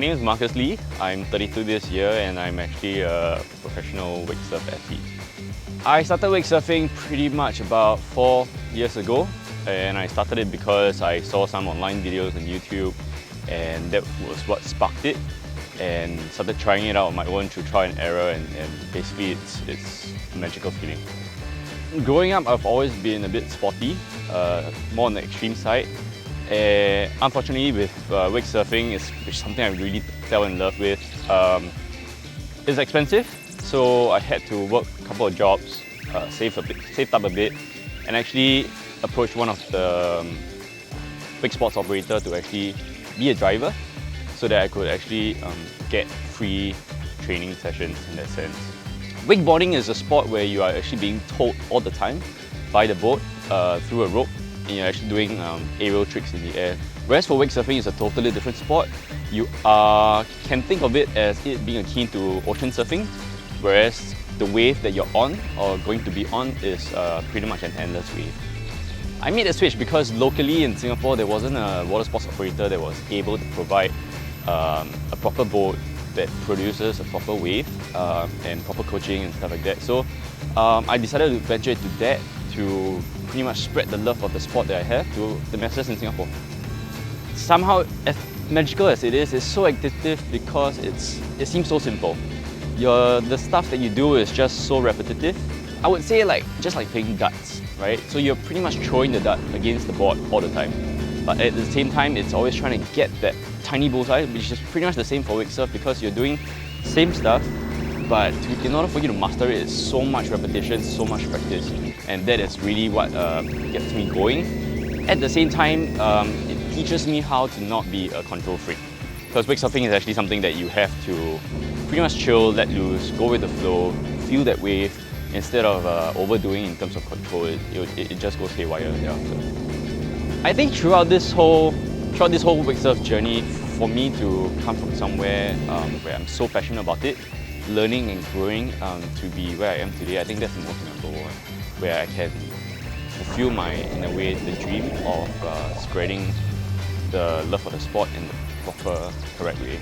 name is Marcus Lee. I'm 32 this year and I'm actually a professional wake surf athlete. I started wake surfing pretty much about 4 years ago, and I started it because I saw some online videos on YouTube and that was what sparked it, and started trying it out on my own through trial and error, and basically it's a magical feeling. Growing up, I've always been a bit sporty, more on the extreme side. Unfortunately, with wake surfing, it's something I really fell in love with. It's expensive, so I had to work a couple of jobs, saved up a bit, and actually approached one of the wake sports operator to actually be a driver, so that I could actually get free training sessions in that sense. Wakeboarding is a sport where you are actually being towed all the time by the boat through a rope, and you're actually doing aerial tricks in the air. Whereas for wake surfing, it's a totally different sport. You can think of it as it being akin to ocean surfing, whereas the wave that you're on or going to be on is pretty much an endless wave. I made a switch because locally in Singapore there wasn't a water sports operator that was able to provide a proper boat that produces a proper wave and proper coaching and stuff like that. So I decided to venture into that to pretty much spread the love of the sport that I have to the masses in Singapore. Somehow, as magical as it is, it's so addictive because it seems so simple. The stuff that you do is just so repetitive. I would say just like playing darts, right? So you're pretty much throwing the dart against the board all the time. But at the same time, it's always trying to get that tiny bullseye, which is pretty much the same for wake surf because you're doing same stuff, but in order for you to master it, it's so much repetition, so much practice, and that is really what gets me going. At the same time, it teaches me how to not be a control freak, because wake surfing is actually something that you have to pretty much chill, let loose, go with the flow, feel that wave, instead of overdoing in terms of control. It just goes haywire thereafter. I think throughout this whole wake surf journey, for me to come from somewhere where I'm so passionate about it, learning and growing to be where I am today, I think that's the most memorable one, where I can fulfill in a way, the dream of spreading the love for the sport in the proper, correct way.